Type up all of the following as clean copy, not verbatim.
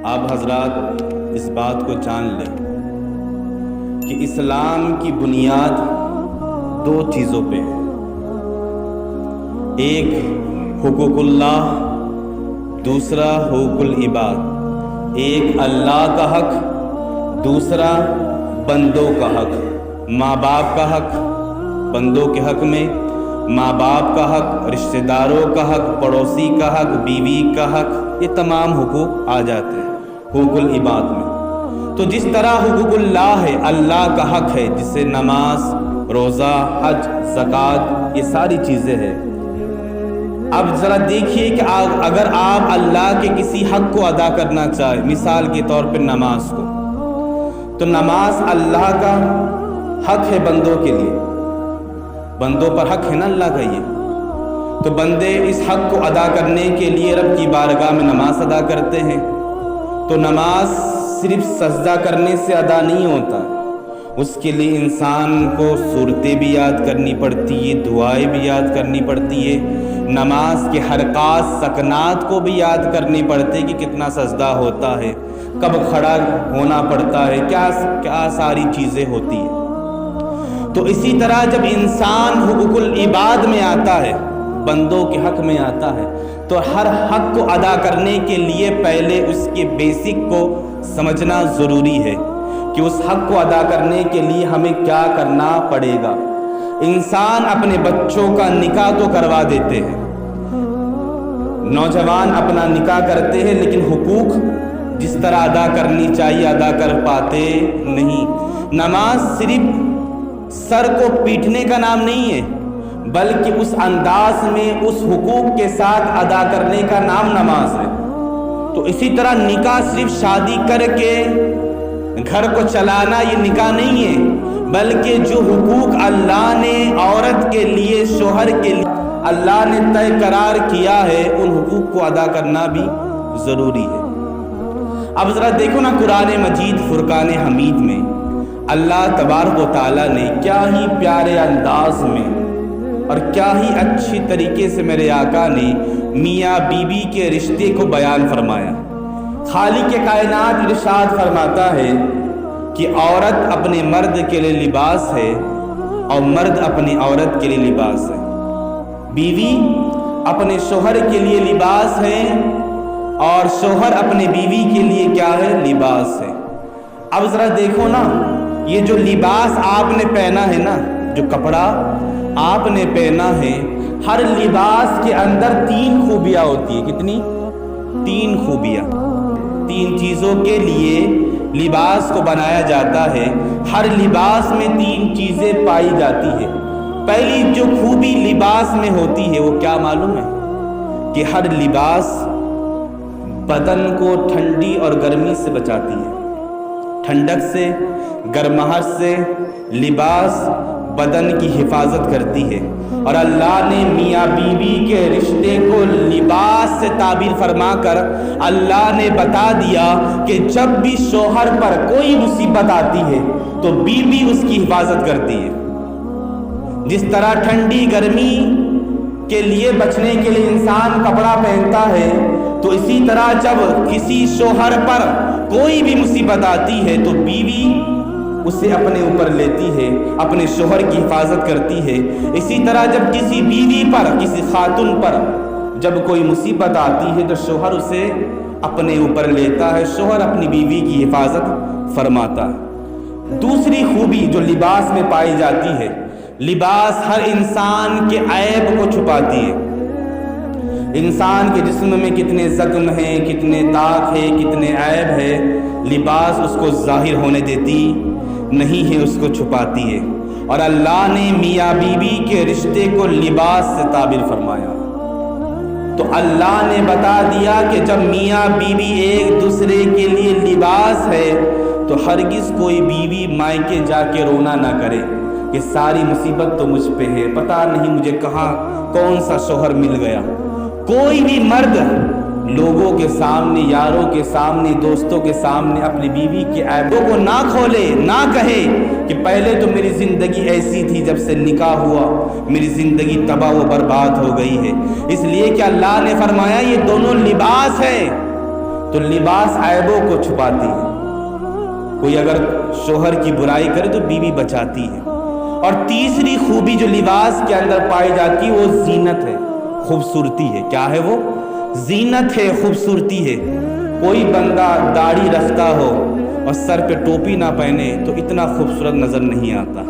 آپ حضرات اس بات کو جان لیں کہ اسلام کی بنیاد دو چیزوں پہ ہے، ایک حقوق اللہ، دوسرا حقوق العباد۔ ایک اللہ کا حق، دوسرا بندوں کا حق۔ ماں باپ کا حق بندوں کے حق میں، ماں باپ کا حق، رشتہ داروں کا حق، پڑوسی کا حق، بیوی کا حق، یہ تمام حقوق آ جاتے ہیں حقوق العباد میں۔ تو جس طرح حقوق اللہ ہے، اللہ کا حق ہے، جس سے نماز، روزہ، حج، زکوٰۃ، یہ ساری چیزیں ہیں۔ اب ذرا دیکھیے کہ اگر آپ اللہ کے کسی حق کو ادا کرنا چاہیں، مثال کے طور پہ نماز کو، تو نماز اللہ کا حق ہے بندوں کے لیے، بندوں پر حق ہے نا اللہ کا یہ، تو بندے اس حق کو ادا کرنے کے لیے رب کی بارگاہ میں نماز ادا کرتے ہیں۔ تو نماز صرف سجدہ کرنے سے ادا نہیں ہوتا، اس کے لیے انسان کو سورتیں بھی یاد کرنی پڑتی ہے، دعائیں بھی یاد کرنی پڑتی ہے، نماز کے حرکات سکنات کو بھی یاد کرنی پڑتی ہے کہ کتنا سجدہ ہوتا ہے، کب کھڑا ہونا پڑتا ہے، کیا ساری چیزیں ہوتی ہیں۔ تو اسی طرح جب انسان حقوق العباد میں آتا ہے، بندوں کے حق میں آتا ہے، تو ہر حق کو ادا کرنے کے لیے پہلے اس کے بیسک کو سمجھنا ضروری ہے کہ اس حق کو ادا کرنے کے لیے ہمیں کیا کرنا پڑے گا۔ انسان اپنے بچوں کا نکاح تو کروا دیتے ہیں، نوجوان اپنا نکاح کرتے ہیں، لیکن حقوق جس طرح ادا کرنی چاہیے ادا کر پاتے نہیں۔ نماز صرف سر کو پیٹنے کا نام نہیں ہے، بلکہ اس انداز میں اس حقوق کے ساتھ ادا کرنے کا نام نماز ہے۔ تو اسی طرح نکاح صرف شادی کر کے گھر کو چلانا یہ نکاح نہیں ہے، بلکہ جو حقوق اللہ نے عورت کے لیے، شوہر کے لیے اللہ نے طے قرار کیا ہے، ان حقوق کو ادا کرنا بھی ضروری ہے۔ اب ذرا دیکھو نا قرآن مجید فرقان حمید میں اللہ تبارک و تعالیٰ نے کیا ہی پیارے انداز میں اور کیا ہی اچھی طریقے سے میرے آقا نے میاں بیوی کے رشتے کو بیان فرمایا۔ خالق کائنات ارشاد فرماتا ہے کہ عورت اپنے مرد کے لیے لباس ہے اور مرد اپنی عورت کے لیے لباس ہے، بیوی اپنے شوہر کے لیے لباس ہے اور شوہر اپنے بیوی کے لیے کیا ہے؟ لباس ہے۔ اب ذرا دیکھو نا، یہ جو لباس آپ نے پہنا ہے نا، جو کپڑا آپ نے پہنا ہے، ہر لباس کے اندر تین خوبیاں ہوتی ہیں۔ کتنی؟ تین خوبیاں۔ تین چیزوں کے لیے لباس کو بنایا جاتا ہے، ہر لباس میں تین چیزیں پائی جاتی ہے۔ پہلی جو خوبی لباس میں ہوتی ہے وہ کیا معلوم ہے؟ کہ ہر لباس بدن کو ٹھنڈی اور گرمی سے بچاتی ہے، ٹھنڈک سے، گرماہٹ سے لباس بدن کی حفاظت کرتی ہے۔ اور اللہ نے میاں بیوی کے رشتے کو لباس سے تعبیر فرما کر اللہ نے بتا دیا کہ جب بھی شوہر پر کوئی مصیبت آتی ہے تو بیوی اس کی حفاظت کرتی ہے۔ جس طرح ٹھنڈی گرمی کے لیے بچنے کے لیے انسان کپڑا پہنتا ہے، تو اسی طرح جب کسی شوہر پر کوئی بھی مصیبت آتی ہے تو بیوی اسے اپنے اوپر لیتی ہے، اپنے شوہر کی حفاظت کرتی ہے۔ اسی طرح جب کسی بیوی پر، کسی خاتون پر جب کوئی مصیبت آتی ہے تو شوہر اسے اپنے اوپر لیتا ہے، شوہر اپنی بیوی کی حفاظت فرماتا ہے۔ دوسری خوبی جو لباس میں پائی جاتی ہے، لباس ہر انسان کے عیب کو چھپاتی ہے۔ انسان کے جسم میں کتنے زخم ہیں، کتنے داغ ہیں، کتنے عیب ہے، لباس اس کو ظاہر ہونے دیتی نہیں ہے، اس کو چھپاتی ہے۔ اور اللہ نے میاں بیوی کے رشتے کو لباس سے تعبیر فرمایا۔ تو اللہ نے بتا دیا کہ جب میاں بیوی ایک دوسرے کے لیے لباس ہے تو ہرگز کوئی بیوی مائکے جا کے رونا نہ کرے کہ ساری مصیبت تو مجھ پہ ہے، پتہ نہیں مجھے کہاں کون سا شوہر مل گیا۔ کوئی بھی مرد لوگوں کے سامنے، یاروں کے سامنے، دوستوں کے سامنے اپنی بیوی کے عیبوں کو نہ کھولے، نہ کہے کہ پہلے تو میری زندگی ایسی تھی، جب سے نکاح ہوا میری زندگی تباہ و برباد ہو گئی ہے۔ اس لیے کہ اللہ نے فرمایا یہ دونوں لباس ہے۔ تو لباس عیبوں کو چھپاتی ہے. کوئی اگر شوہر کی برائی کرے تو بیوی بچاتی ہے. اور تیسری خوبی جو لباس کے اندر پائی جاتی ہے وہ زینت ہے، خوبصورتی ہے. کیا ہے وہ؟ زینت ہے، خوبصورتی ہے. کوئی بندہ داڑھی رکھتا ہو اور سر پہ ٹوپی نہ پہنے تو اتنا خوبصورت نظر نہیں آتا،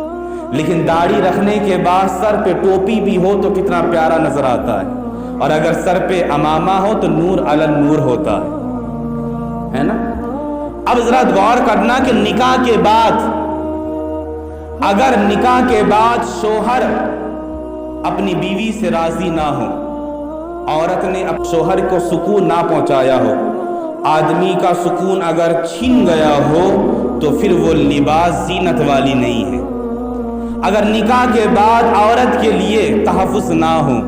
لیکن داڑھی رکھنے کے بعد سر پہ ٹوپی بھی ہو تو کتنا پیارا نظر آتا ہے. اور اگر سر پہ امامہ ہو تو نور علی نور ہوتا ہے نا. اب ذرا غور کرنا کہ نکاح کے بعد، اگر نکاح کے بعد شوہر اپنی بیوی سے راضی نہ ہو، عورت نے اب شوہر کو سکون نہ پہنچایا ہو، آدمی کا سکون اگر چھن گیا ہو تو پھر وہ لباس زینت والی نہیں ہے. اگر نکاح کے بعد عورت کے لیے تحفظ نہ ہو،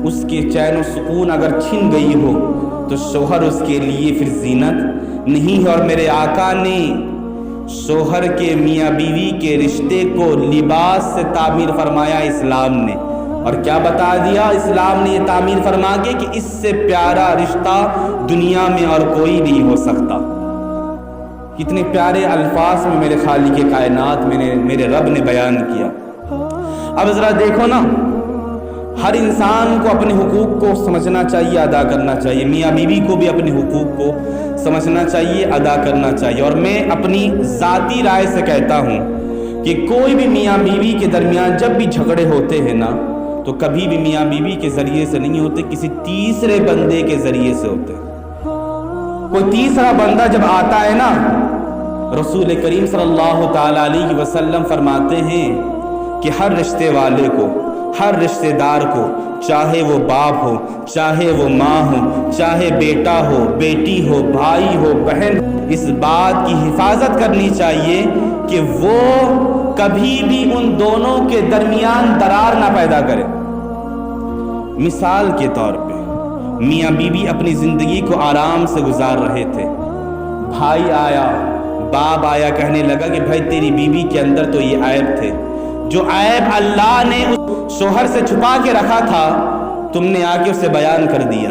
اس کے چین و سکون اگر چھن گئی ہو تو شوہر اس کے لیے پھر زینت نہیں ہے. اور میرے آقا نے شوہر کے میاں بیوی کے رشتے کو لباس سے تعمیر فرمایا اسلام نے. اور کیا بتا دیا اسلام نے یہ تعمیر فرما کے کہ اس سے پیارا رشتہ دنیا میں اور کوئی نہیں ہو سکتا. کتنے پیارے الفاظ میں میرے خالق کائنات میرے رب نے بیان کیا. اب ذرا دیکھو نا، ہر انسان کو اپنے حقوق کو سمجھنا چاہیے، ادا کرنا چاہیے. میاں بیوی کو بھی اپنے حقوق کو سمجھنا چاہیے، ادا کرنا چاہیے. اور میں اپنی ذاتی رائے سے کہتا ہوں کہ کوئی بھی میاں بیوی کے درمیان جب بھی جھگڑے ہوتے ہیں نا تو کبھی بھی میاں بیوی کے ذریعے سے نہیں ہوتے، کسی تیسرے بندے کے ذریعے سے ہوتے. کوئی تیسرا بندہ جب آتا ہے نا، رسول کریم صلی اللہ تعالی علیہ وسلم فرماتے ہیں کہ ہر رشتے والے کو، ہر رشتے دار کو، چاہے وہ باپ ہو، چاہے وہ ماں ہو، چاہے بیٹا ہو، بیٹی ہو، بھائی ہو، بہن، اس بات کی حفاظت کرنی چاہیے کہ وہ کبھی بھی ان دونوں کے درمیان درار نہ پیدا کرے. مثال کے طور پہ میاں بیوی اپنی زندگی کو آرام سے گزار رہے تھے. بھائی آیا، باپ آیا، کہنے لگا کہ بھائی تیری بیوی کے اندر تو یہ عیب تھے، جو عیب اللہ نے اس شوہر سے چھپا کے رکھا تھا تم نے آ کے اسے بیان کر دیا.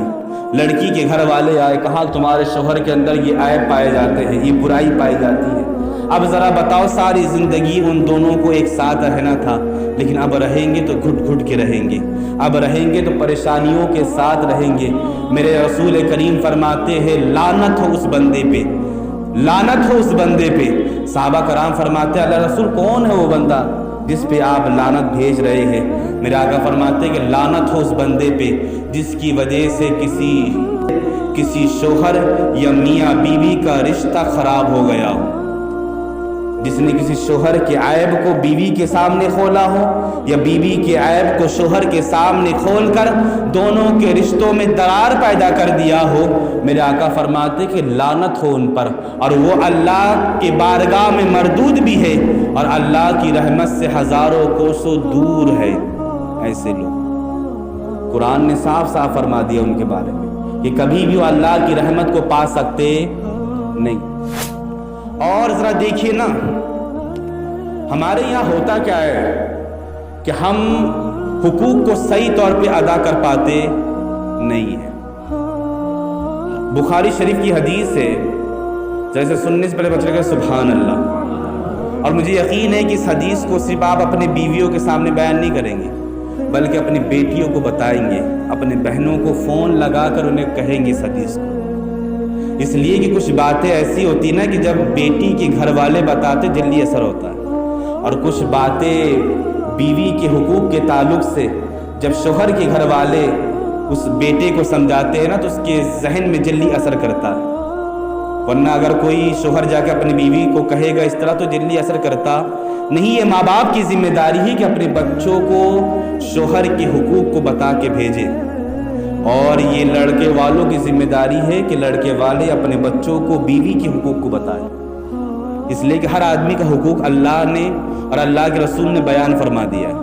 لڑکی کے گھر والے آئے، کہا تمہارے شوہر کے اندر یہ عیب پائے جاتے ہیں، یہ برائی پائی جاتی ہے. اب ذرا بتاؤ، ساری زندگی ان دونوں کو ایک ساتھ رہنا تھا، لیکن اب رہیں گے تو گھٹ گھٹ کے رہیں گے، اب رہیں گے تو پریشانیوں کے ساتھ رہیں گے. میرے رسول کریم فرماتے ہیں لعنت ہو اس بندے پہ، لعنت ہو اس بندے پہ. صحابہ کرام فرماتے ہیں اللہ رسول کون ہے وہ بندہ جس پہ آپ لعنت بھیج رہے ہیں؟ میرے آقا فرماتے ہیں کہ لعنت ہو اس بندے پہ جس کی وجہ سے کسی شوہر یا میاں بیوی کا رشتہ خراب ہو گیا ہو، جس نے کسی شوہر کے عیب کو بیوی کے سامنے کھولا ہو یا بیوی کے عیب کو شوہر کے سامنے کھول کر دونوں کے رشتوں میں درار پیدا کر دیا ہو. میرے آقا فرماتے کہ لعنت ہو ان پر، اور وہ اللہ کے بارگاہ میں مردود بھی ہے اور اللہ کی رحمت سے ہزاروں کوسوں دور ہے. ایسے لوگ قرآن نے صاف صاف فرما دیا ان کے بارے میں کہ کبھی بھی وہ اللہ کی رحمت کو پا سکتے نہیں. اور ذرا دیکھیے نا، ہمارے یہاں ہوتا کیا ہے کہ ہم حقوق کو صحیح طور پہ ادا کر پاتے نہیں ہیں. بخاری شریف کی حدیث ہے، جیسے سننے سے پہلے بچے گا سبحان اللہ. اور مجھے یقین ہے کہ اس حدیث کو صرف آپ اپنے بیویوں کے سامنے بیان نہیں کریں گے بلکہ اپنی بیٹیوں کو بتائیں گے، اپنے بہنوں کو فون لگا کر انہیں کہیں گے اس حدیث کو. اس لیے کہ کچھ باتیں ایسی ہوتی نا کہ جب بیٹی کے گھر والے بتاتے جلدی اثر ہوتا ہے، اور کچھ باتیں بیوی کے حقوق کے تعلق سے جب شوہر کے گھر والے اس بیٹے کو سمجھاتے ہیں نا تو اس کے ذہن میں جلدی اثر کرتا ہے. ورنہ اگر کوئی شوہر جا کے اپنی بیوی کو کہے گا اس طرح تو جلدی اثر کرتا نہیں. یہ ماں باپ کی ذمہ داری ہے کہ اپنے بچوں کو شوہر کے حقوق کو بتا کے بھیجیں، اور یہ لڑکے والوں کی ذمہ داری ہے کہ لڑکے والے اپنے بچوں کو بیوی کے حقوق کو بتائیں. اس لیے کہ ہر آدمی کا حقوق اللہ نے اور اللہ کے رسول نے بیان فرما دیا ہے.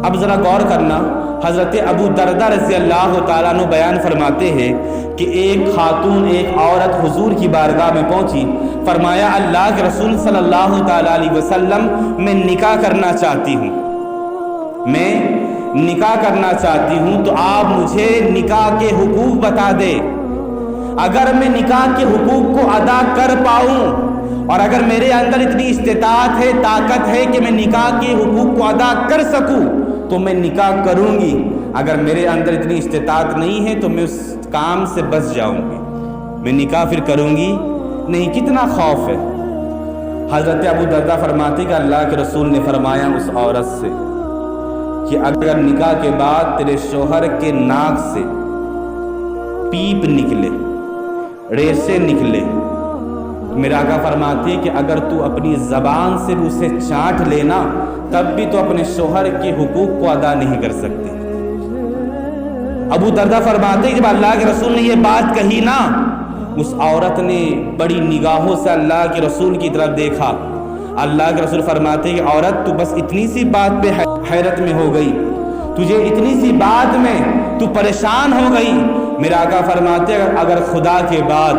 اب ذرا غور کرنا، حضرت ابو دردہ رضی اللہ تعالیٰ عنہ بیان فرماتے ہیں کہ ایک خاتون، ایک عورت حضور کی بارگاہ میں پہنچی، فرمایا اللہ کے رسول صلی اللہ تعالیٰ علیہ وسلم میں نکاح کرنا چاہتی ہوں، میں نکاح کرنا چاہتی ہوں، تو آپ مجھے نکاح کے حقوق بتا دے. اگر میں نکاح کے حقوق کو ادا کر پاؤں اور اگر میرے اندر اتنی استطاعت ہے، طاقت ہے کہ میں نکاح کے حقوق کو ادا کر سکوں تو میں نکاح کروں گی، اگر میرے اندر اتنی استطاعت نہیں ہے تو میں اس کام سے بچ جاؤں گی، میں نکاح پھر کروں گی نہیں۔ کتنا خوف ہے۔ حضرت ابو درداء فرماتے کہ اللہ کے رسول نے فرمایا اس عورت سے کہ اگر نکاح کے بعد تیرے شوہر کے ناک سے پیپ نکلے، ریشے نکلے، میرے آقا فرماتے ہیں کہ اگر تو اپنی زبان سے بھی اسے چاٹ لینا تب بھی تو اپنے شوہر کے حقوق کو ادا نہیں کر سکتے۔ ابو درداء فرماتے ہیں کہ جب اللہ کے رسول نے یہ بات کہی نا، اس عورت نے بڑی نگاہوں سے اللہ کے رسول کی طرف دیکھا۔ اللہ کے رسول فرماتے ہیں کہ عورت تو بس اتنی سی بات پہ حیرت میں ہو گئی، تجھے اتنی سی بات میں تو پریشان ہو گئی۔ میرا آقا فرماتے ہیں اگر خدا کے بعد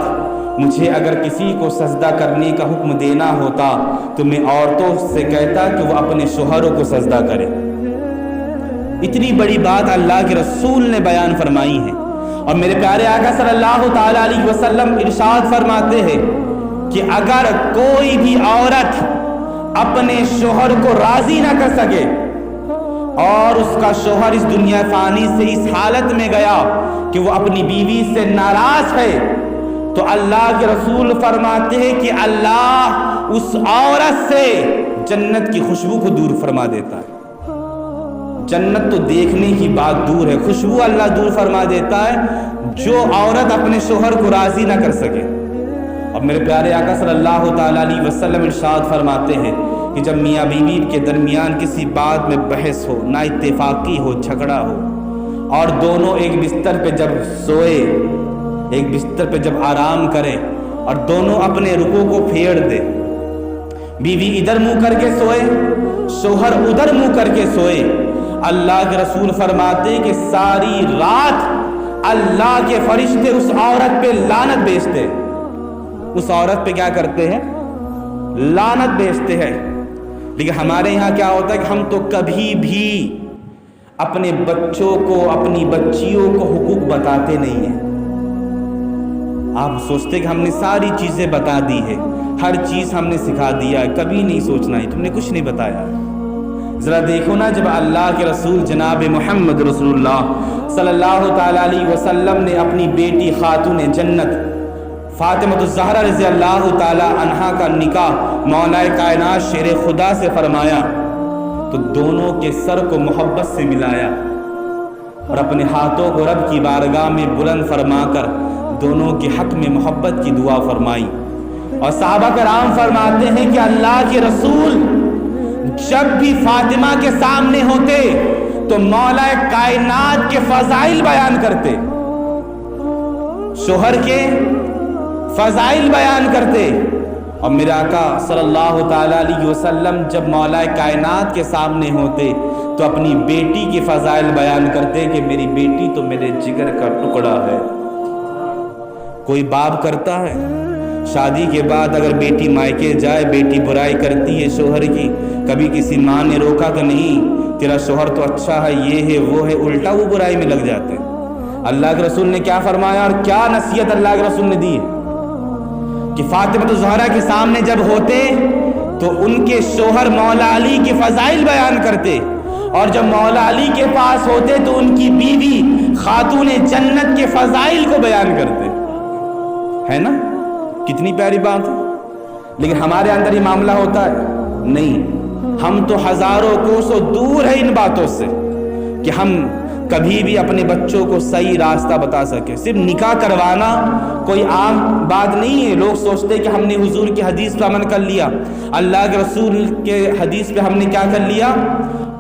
مجھے اگر کسی کو سجدہ کرنے کا حکم دینا ہوتا تو میں عورتوں سے کہتا کہ وہ اپنے شوہروں کو سجدہ کرے۔ اتنی بڑی بات اللہ کے رسول نے بیان فرمائی ہے۔ اور میرے پیارے آقا صلی اللہ تعالیٰ علیہ وسلم ارشاد فرماتے ہیں کہ اگر کوئی بھی عورت اپنے شوہر کو راضی نہ کر سکے اور اس کا شوہر اس دنیا فانی سے اس حالت میں گیا کہ وہ اپنی بیوی سے ناراض ہے، تو اللہ کے رسول فرماتے ہیں کہ اللہ اس عورت سے جنت کی خوشبو کو دور فرما دیتا ہے۔ جنت تو دیکھنے کی بات دور ہے، خوشبو اللہ دور فرما دیتا ہے جو عورت اپنے شوہر کو راضی نہ کر سکے۔ اور میرے پیارے آقا صلی اللہ تعالیٰ علیہ وسلم ارشاد فرماتے ہیں کہ جب میاں بیوی کے درمیان کسی بات میں بحث ہو، نا اتفاقی ہو، جھگڑا ہو، اور دونوں ایک بستر پہ جب سوئے، ایک بستر پہ جب آرام کرے اور دونوں اپنے رکوع کو پھیڑ دے، بیوی ادھر منہ کر کے سوئے، شوہر ادھر منہ کر کے سوئے، اللہ کے رسول فرماتے ہیں کہ ساری رات اللہ کے فرشتے اس عورت پہ لعنت بھیجتے، اس عورت پہ کیا کرتے ہیں؟ لعنت بھیجتے ہیں۔ لیکن ہمارے یہاں کیا ہوتا ہے کہ ہم تو کبھی بھی اپنے بچوں کو، اپنی بچیوں کو حقوق بتاتے نہیں ہیں۔ آپ سوچتے کہ ہم نے ساری چیزیں بتا دی ہے، ہر چیز ہم نے سکھا دیا ہے، کبھی نہیں سوچنا ہے تم نے کچھ نہیں بتایا۔ ذرا دیکھو نا، جب اللہ کے رسول جناب محمد رسول اللہ صلی اللہ تعالیٰ علیہ وسلم نے اپنی بیٹی خاتون جنت فاطمہ الزہرا رضی اللہ تعالیٰ عنہا کا نکاح مولا کائنات شیر خدا سے فرمایا تو دونوں کے سر کو محبت سے ملایا اور اپنے ہاتھوں کو رب کی بارگاہ میں بلند فرما کر دونوں کے حق میں محبت کی دعا فرمائی۔ اور صحابہ کرام فرماتے ہیں کہ اللہ کے رسول جب بھی فاطمہ کے سامنے ہوتے تو مولا کائنات کے فضائل بیان کرتے، شوہر کے فضائل بیان کرتے۔ اور میرے آقا صلی اللہ تعالیٰ علیہ وسلم جب مولا کائنات کے سامنے ہوتے تو اپنی بیٹی کے فضائل بیان کرتے کہ میری بیٹی تو میرے جگر کا ٹکڑا ہے۔ کوئی باپ کرتا ہے شادی کے بعد اگر بیٹی مائکے جائے، بیٹی برائی کرتی ہے شوہر کی، کبھی کسی ماں نے روکا کہ نہیں تیرا شوہر تو اچھا ہے، یہ ہے وہ ہے، الٹا وہ برائی میں لگ جاتے ہیں۔ اللہ کے رسول نے کیا فرمایا اور کیا نصیحت اللہ کے رسول نے دی کہ فاطمہ الزہرا کے سامنے جب ہوتے تو ان کے شوہر مولا علی کے فضائل بیان کرتے، اور جب مولا علی کے پاس ہوتے تو ان کی بیوی خاتون جنت کے فضائل کو بیان کرتے۔ ہے نا، کتنی پیاری بات ہے۔ لیکن ہمارے اندر یہ معاملہ ہوتا ہے نہیں، ہم تو ہزاروں کوسوں دور ہیں ان باتوں سے کہ ہم کبھی بھی اپنے بچوں کو صحیح راستہ بتا سکے۔ صرف نکاح کروانا کوئی عام بات نہیں ہے۔ لوگ سوچتے کہ ہم نے حضور کی حدیث پر عمل کر لیا، اللہ کے رسول کے حدیث پہ ہم نے کیا کر لیا؟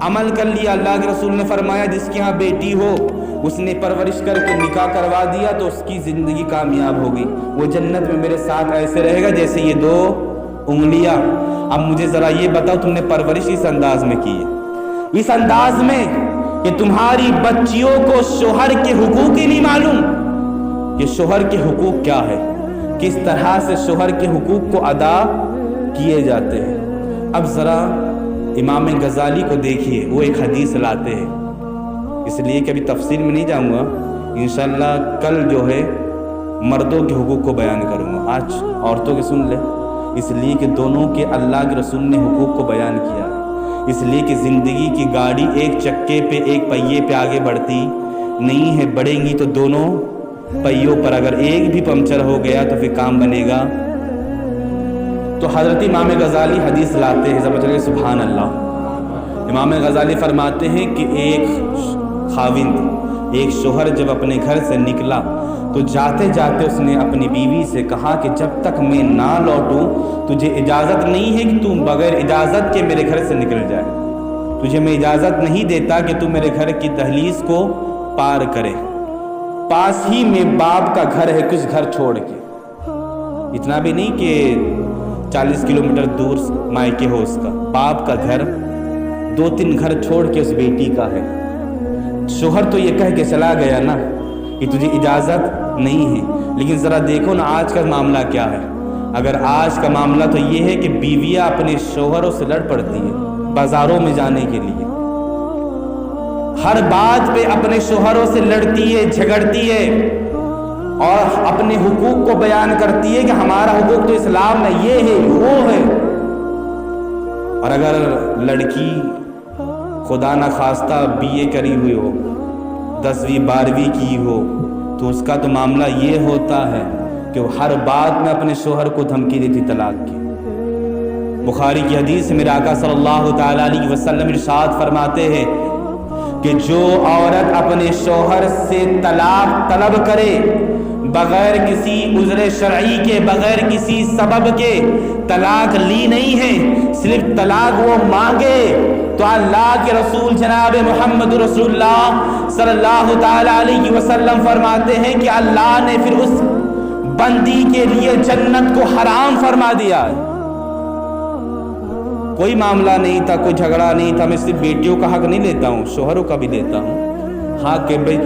عمل کر لیا۔ اللہ کے رسول نے فرمایا جس کے ہاں بیٹی ہو اس نے پرورش کر کے نکاح کروا دیا تو اس کی زندگی کامیاب ہوگی، وہ جنت میں میرے ساتھ ایسے رہے گا جیسے یہ دو انگلیاں۔ اب مجھے ذرا یہ بتاؤ تم نے پرورش اس انداز میں کی ہے، اس انداز میں کہ تمہاری بچیوں کو شوہر کے حقوق ہی نہیں معلوم کہ شوہر کے حقوق کیا ہے، کس طرح سے شوہر کے حقوق کو ادا کیے جاتے ہیں۔ اب ذرا امام غزالی کو دیکھیے، وہ ایک حدیث لاتے ہیں، اس لیے کہ ابھی تفصیل میں نہیں جاؤں گا، انشاءاللہ کل جو ہے مردوں کے حقوق کو بیان کروں گا. آج عورتوں کے سن لیں، اس لیے کہ دونوں کے اللہ کے رسول نے حقوق کو بیان کیا ہے. اس لیے کہ زندگی کی گاڑی ایک چکے پہ، ایک پہیے پہ آگے بڑھتی نہیں ہے، بڑھیں گی تو دونوں پہیوں پر. اگر ایک بھی پنکچر ہو گیا تو پھر کام بنے گا. تو حضرت امام غزالی حدیث لاتے ہیں، سمجھ رہے سبحان اللہ. امام غزالی فرماتے ہیں کہ ایک خاوند، ایک شوہر جب اپنے گھر سے نکلا تو جاتے جاتے اس نے اپنی بیوی سے کہا کہ جب تک میں نہ لوٹوں تجھے اجازت نہیں ہے کہ تم بغیر اجازت کے میرے گھر سے نکل جائے. تجھے میں اجازت نہیں دیتا کہ تم میرے گھر کی دہلیز کو پار کرے. پاس ہی میں باپ کا گھر ہے، کچھ گھر چھوڑ کے، اتنا بھی نہیں کہ 40 کلومیٹر دور مائکے ہو اس کا. باپ کا گھر 2-3 گھر چھوڑ کے اس بیٹی کا ہے. شوہر تو یہ کہہ کے چلا گیا نا کہ تجھے اجازت نہیں ہے، لیکن ذرا دیکھو نا آج کا معاملہ کیا ہے. اگر آج کا معاملہ تو یہ ہے کہ بیویاں اپنے شوہروں سے لڑ پڑتی ہیں بازاروں میں جانے کے لیے، ہر بات پہ اپنے شوہروں سے لڑتی ہے، جھگڑتی ہے اور اپنے حقوق کو بیان کرتی ہے کہ ہمارا حقوق تو اسلام میں یہ ہے وہ ہے. اور اگر لڑکی خدا نہ خواستہ BA کری ہوئی ہو، 10ویں 12ویں کی ہو، تو اس کا تو معاملہ یہ ہوتا ہے کہ وہ ہر بات میں اپنے شوہر کو دھمکی دیتی طلاق کی. بخاری کی حدیث میں میرے آقا صلی اللہ تعالیٰ علیہ وسلم ارشاد فرماتے ہیں کہ جو عورت اپنے شوہر سے طلاق طلب کرے بغیر کسی عذر شرعی کے، بغیر کسی سبب کے طلاق لی نہیں ہے، صرف طلاق وہ مانگے، تو اللہ کے رسول جناب محمد رسول اللہ صلی اللہ تعالی علیہ وسلم فرماتے ہیں کہ اللہ نے پھر اس بندی کے لیے جنت کو حرام فرما دیا ہے. کوئی معاملہ نہیں تھا، کوئی جھگڑا نہیں تھا. میں صرف بیٹیوں کا حق نہیں لیتا ہوں، شوہروں کا بھی لیتا ہوں. ہاں کہ بھائی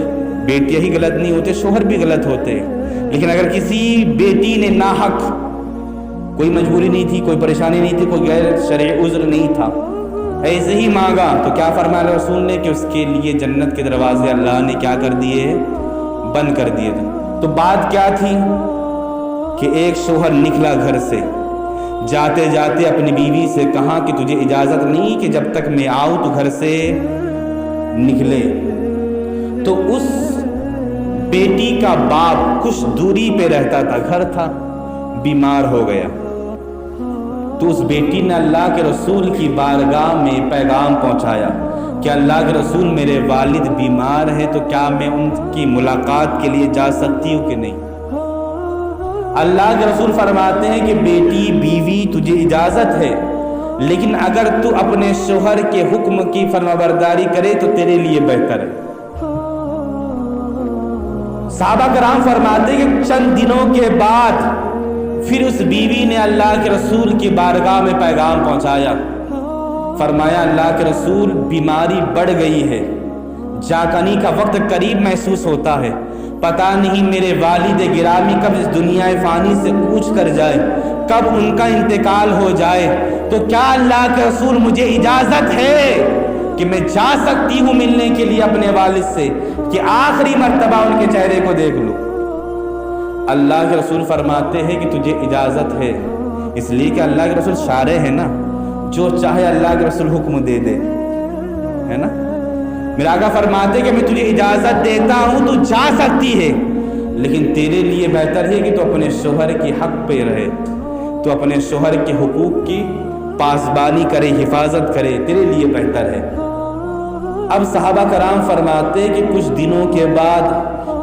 بیٹیاں ہی غلط نہیں ہوتے، شوہر بھی غلط ہوتے. لیکن اگر کسی بیٹی نے ناحق، کوئی مجبوری نہیں تھی، کوئی پریشانی نہیں تھی، کوئی غیر شرعی عذر نہیں تھا، ایسے ہی مانگا، تو کیا فرمایا رسول نے کہ اس کے لیے جنت کے دروازے اللہ نے کیا کر دیے؟ بند کر دیے تھے. تو بات کیا تھی کہ ایک شوہر نکلا گھر سے، جاتے جاتے اپنی بیوی سے کہا کہ تجھے اجازت نہیں کہ جب تک میں آؤں تو گھر سے نکلے. تو اس بیٹی کا باپ کچھ دوری پہ رہتا تھا، گھر تھا، بیمار ہو گیا. تو اس بیٹی نے اللہ کے رسول کی بارگاہ میں پیغام پہنچایا کہ اللہ کے رسول میرے والد بیمار ہیں، تو کیا میں ان کی ملاقات کے لیے جا سکتی ہوں کہ نہیں؟ اللہ کے رسول فرماتے ہیں کہ بیٹی، بیوی، تجھے اجازت ہے، لیکن اگر تو اپنے شوہر کے حکم کی فرمانبرداری کرے تو تیرے لیے بہتر ہے. صحابہ کرام فرماتے ہیں کہ چند دنوں کے بعد پھر اس بیوی نے اللہ کے رسول کی بارگاہ میں پیغام پہنچایا. فرمایا اللہ کے رسول بیماری بڑھ گئی ہے، جاکنی کا وقت قریب محسوس ہوتا ہے، پتہ نہیں میرے والد گرامی کب اس دنیا فانی سے کوچ کر جائے، کب ان کا انتقال ہو جائے. تو کیا اللہ کے رسول مجھے اجازت ہے کہ میں جا سکتی ہوں ملنے کے لیے اپنے والد سے، کہ آخری مرتبہ ان کے چہرے کو دیکھ لوں؟ اللہ کے رسول فرماتے ہیں کہ تجھے اجازت ہے، اس لیے کہ اللہ کے رسول شارع ہے نا، جو چاہے اللہ کے رسول حکم دے دے، ہے نا. میرا آقا فرماتے کہ میں تجھے اجازت دیتا ہوں، تو جا سکتی ہے، لیکن تیرے لیے بہتر ہے کہ تو اپنے شوہر کی حق پہ رہے، تو اپنے شوہر کے حقوق کی پاسبانی کرے، حفاظت کرے، تیرے لیے بہتر ہے. اب صحابہ کرام فرماتے کہ کچھ دنوں کے بعد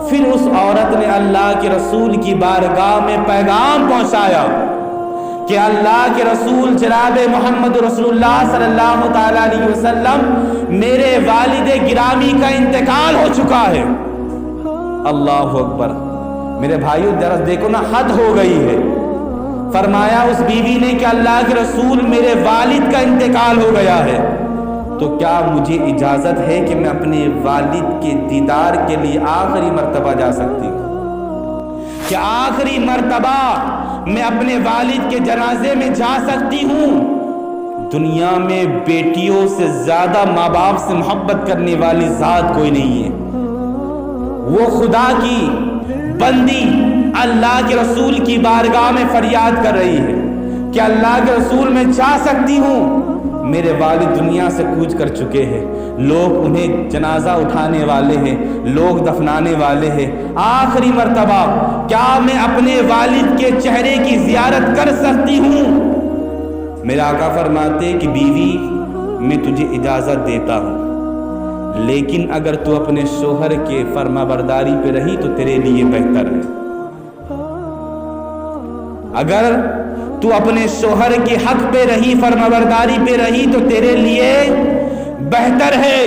پھر اس عورت نے اللہ کے رسول کی بارگاہ میں پیغام پہنچایا کہ اللہ کے رسول جناب محمد رسول اللہ صلی اللہ تعالیٰ علیہ وسلم میرے والد گرامی کا انتقال ہو چکا ہے. اللہ اکبر. میرے بھائیو درس دیکھو نا، حد ہو گئی ہے. فرمایا اس بیوی نے کہ اللہ کے رسول میرے والد کا انتقال ہو گیا ہے، تو کیا مجھے اجازت ہے کہ میں اپنے والد کے دیدار کے لیے آخری مرتبہ جا سکتی ہوں؟ کہ آخری مرتبہ میں اپنے والد کے جنازے میں جا سکتی ہوں؟ دنیا میں بیٹیوں سے زیادہ ماں باپ سے محبت کرنے والی ذات کوئی نہیں ہے. وہ خدا کی بندی اللہ کے رسول کی بارگاہ میں فریاد کر رہی ہے کہ اللہ کے رسول میں جا سکتی ہوں، میرے والد دنیا سے کوچ کر چکے ہیں، لوگ انہیں جنازہ اٹھانے والے ہیں، لوگ دفنانے والے ہیں، آخری مرتبہ کیا میں اپنے والد کے چہرے کی زیارت کر سکتی ہوں؟ میرا آقا فرماتے کہ بیوی میں تجھے اجازت دیتا ہوں، لیکن اگر تو اپنے شوہر کے فرما برداری پہ رہی تو تیرے لیے بہتر ہے۔ اگر تو اپنے شوہر کے حق پہ رہی، فرما برداری پہ رہی تو تیرے لیے بہتر ہے۔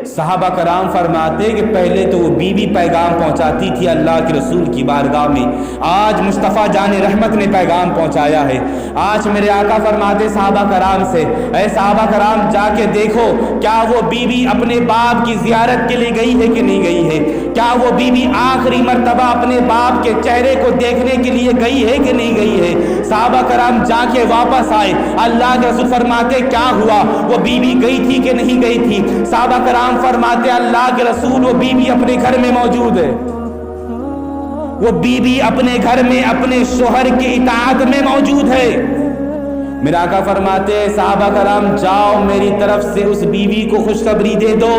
صحابہ کرام فرماتے کہ پہلے تو وہ بیوی پیغام پہنچاتی تھی اللہ کے رسول کی بارگاہ میں، آج مصطفیٰ جان رحمت نے پیغام پہنچایا ہے۔ آج میرے آقا فرماتے صحابہ کرام سے، اے صحابہ کرام جا کے دیکھو کیا وہ بیوی اپنے باپ کی زیارت کے لیے گئی ہے کہ نہیں گئی ہے، کیا وہ بیوی آخری مرتبہ اپنے باپ کے چہرے کو دیکھنے کے لیے گئی ہے کہ نہیں گئی ہے۔ صحابہ کرام جا کے واپس آئے، اللہ کے رسول فرماتے کیا ہوا، وہ بیوی گئی تھی کہ نہیں گئی تھی؟ صحابہ کرام فرماتے اللہ کے رسول وہ بیوی اپنے گھر میں موجود ہے، وہ بیوی اپنے گھر میں اپنے شوہر کی اطاعت میں موجود ہے۔ میرا آقا فرماتے صحابہ کرام جاؤ میری طرف سے اس بیوی کو خوشخبری دے دو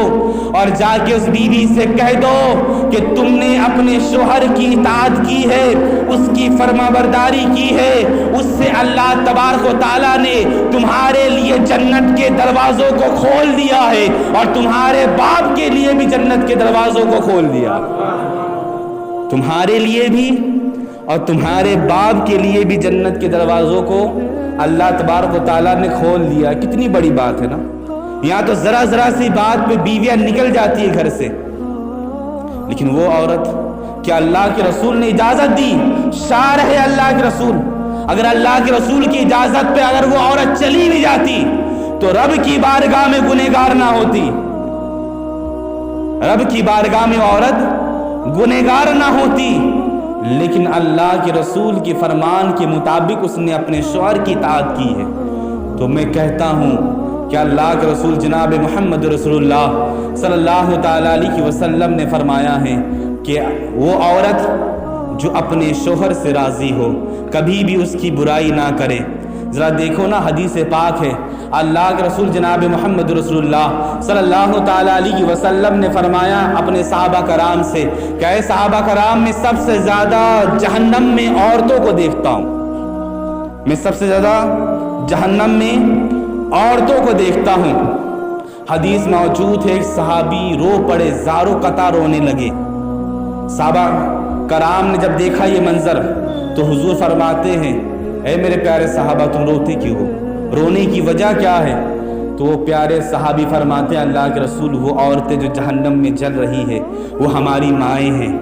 اور جا کے اس بیوی سے کہہ دو کہ تم نے اپنے شوہر کی اطاعت کی ہے، اس کی فرما برداری کی ہے، اس سے اللہ تبارک و تعالیٰ نے تمہارے لیے جنت کے دروازوں کو کھول دیا ہے اور تمہارے باپ کے لیے بھی جنت کے دروازوں کو کھول دیا، تمہارے لیے بھی اور تمہارے باپ کے لیے بھی جنت کے دروازوں کو اللہ تبارک و تعالیٰ نے کھول دیا۔ کتنی بڑی بات ہے نا، یہاں تو ذرا سی بات پہ بیویاں نکل جاتی ہے گھر سے، لیکن وہ عورت کیا اللہ کے رسول نے اجازت دی؟ شارح ہے اللہ کے رسول، اگر اللہ کے رسول کی اجازت پہ اگر وہ عورت چلی بھی جاتی تو رب کی بارگاہ میں گنہگار نہ ہوتی، رب کی بارگاہ میں عورت گنہگار نہ ہوتی، لیکن اللہ کے رسول کے فرمان کے مطابق اس نے اپنے شوہر کی اطاعت کی ہے۔ تو میں کہتا ہوں کہ اللہ کے رسول جناب محمد رسول اللہ صلی اللہ تعالیٰ علیہ وسلم نے فرمایا ہے کہ وہ عورت جو اپنے شوہر سے راضی ہو کبھی بھی اس کی برائی نہ کرے۔ ذرا دیکھو نا حدیث پاک ہے، اللہ کے رسول جناب محمد رسول اللہ صلی اللہ تعالیٰ علیہ وسلم نے فرمایا اپنے صحابہ کرام سے کہ اے صحابہ کرام میں سب سے زیادہ جہنم میں عورتوں کو دیکھتا ہوں، میں سب سے زیادہ جہنم میں عورتوں کو دیکھتا ہوں۔ حدیث موجود ہے، صحابی رو پڑے، زاروں قطع رونے لگے۔ صحابہ کرام نے جب دیکھا یہ منظر تو حضور فرماتے ہیں اے میرے پیارے صحابہ تم روتے کیوں ہو، رونے کی وجہ کیا ہے؟ تو وہ پیارے صحابی فرماتے ہیں اللہ کے رسول وہ عورتیں جو جہنم میں جل رہی ہے وہ ہماری مائیں ہیں،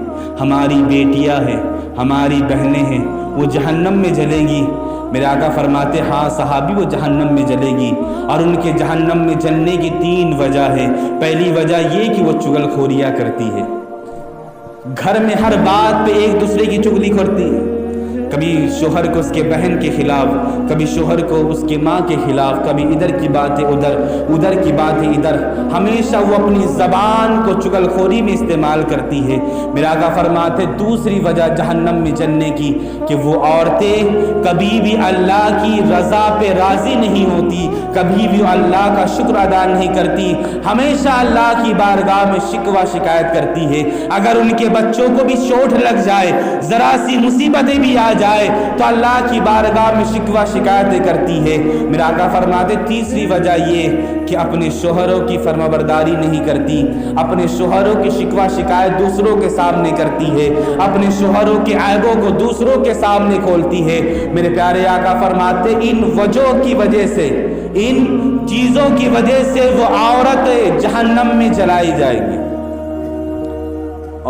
ہماری بیٹیاں ہیں، ہماری بہنیں ہیں، وہ جہنم میں جلیں گی۔ میرے آقا فرماتے ہاں صحابی وہ جہنم میں جلے گی، اور ان کے جہنم میں جلنے کی 3 وجہ ہے۔ پہلی وجہ یہ کہ وہ چغل خوریاں کرتی ہے، گھر میں ہر بات پہ ایک دوسرے کی چغلی کرتی ہے، کبھی شوہر کو اس کے بہن کے خلاف، کبھی شوہر کو اس کے ماں کے خلاف، کبھی ادھر کی باتیں ادھر، ادھر کی باتیں ادھر، ہمیشہ وہ اپنی زبان کو چغل خوری میں استعمال کرتی ہے۔ میرا آقا فرماتے دوسری وجہ جہنم میں جلنے کی کہ وہ عورتیں کبھی بھی اللہ کی رضا پہ راضی نہیں ہوتی، کبھی بھی اللہ کا شکر ادا نہیں کرتی، ہمیشہ اللہ کی بارگاہ میں شکوہ شکایت کرتی ہے۔ اگر ان کے بچوں کو بھی چوٹ لگ جائے، ذرا سی مصیبتیں بھی آ جائے تو اللہ کی بارگاہ میں شکوہ شکایتیں کرتی ہے۔ میرا آقا فرماتے تیسری وجہ یہ کہ اپنے شوہروں کی فرما برداری نہیں کرتی، اپنے شوہروں کی شکوہ شکایت دوسروں کے سامنے کرتی ہے، اپنے شوہروں کے عیبوں کو دوسروں کے سامنے کھولتی ہے۔ میرے پیارے آقا فرماتے ان وجہوں کی وجہ سے، ان چیزوں کی وجہ سے وہ عورت جہنم میں جلائی جائے گی۔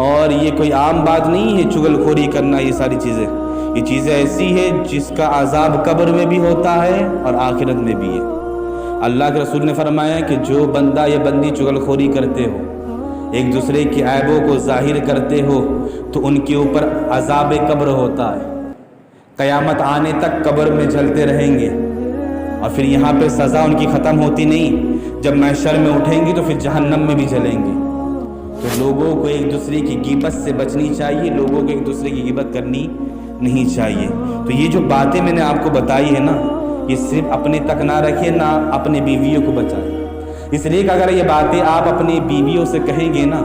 اور یہ کوئی عام بات نہیں ہے چغل خوری کرنا، یہ ساری چیزیں، یہ چیزیں ایسی ہے جس کا عذاب قبر میں بھی ہوتا ہے اور آخرت میں بھی ہے۔ اللہ کے رسول نے فرمایا کہ جو بندہ یا بندی چغل خوری کرتے ہو، ایک دوسرے کے عیبوں کو ظاہر کرتے ہو تو ان کے اوپر عذاب قبر ہوتا ہے، قیامت آنے تک قبر میں جلتے رہیں گے، اور پھر یہاں پہ سزا ان کی ختم ہوتی نہیں، جب محشر میں اٹھیں گی تو پھر جہنم میں بھی جلیں گے۔ تو تو لوگوں کو ایک دوسرے کی غیبت سے بچنی چاہیے، لوگوں کو ایک دوسرے کی غیبت کرنی نہیں چاہیے۔ تو یہ جو باتیں میں نے آپ کو بتائی ہے نا، یہ صرف اپنے تک نہ رکھے، نہ اپنے بیویوں کو بچائیں، اس لیے کہ اگر یہ باتیں آپ اپنی بیویوں سے کہیں گے نا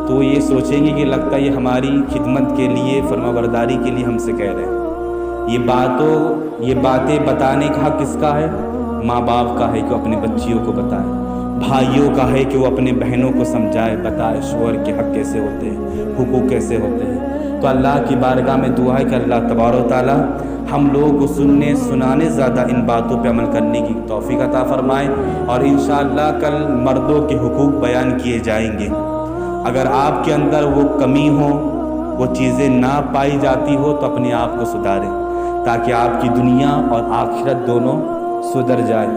تو یہ سوچیں گے کہ لگتا ہے یہ ہماری خدمت کے لیے، فرمانبرداری کے لیے ہم سے کہہ رہے ہیں۔ یہ باتیں بتانے کا حق کس کا ہے؟ ماں باپ کا ہے کہ وہ اپنی بچیوں کو بتائے، بھائیوں کا ہے کہ وہ اپنے بہنوں کو سمجھائے، بتائے شوہر کے حق کیسے ہوتے ہیں، حقوق کیسے ہوتے ہیں۔ تو اللہ کی بارگاہ میں دعا ہے کہ اللہ تبارک و تعالی ہم لوگوں کو سننے سنانے زیادہ ان باتوں پہ عمل کرنے کی توفیق عطا فرمائے، اور انشاءاللہ کل مردوں کے حقوق بیان کیے جائیں گے۔ اگر آپ کے اندر وہ کمی ہو، وہ چیزیں نہ پائی جاتی ہو، تو اپنے آپ کو سدھاریں تاکہ آپ کی دنیا اور آخرت دونوں سدھر جائے۔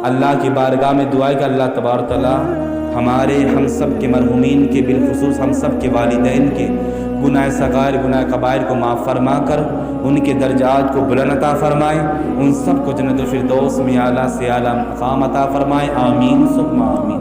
اللہ کی بارگاہ میں دعا ہے کہ اللہ تبارک و تعالی ہم سب کے مرحومین کے، بالخصوص ہم سب کے والدین کے گناہ صغائر گناہ کبائر کو معاف فرما کر ان کے درجات کو بلند عطا فرمائے، ان سب کو جنت الفردوس میں اعلیٰ سے اعلیٰ مقام عطا فرمائے، آمین ثم آمین۔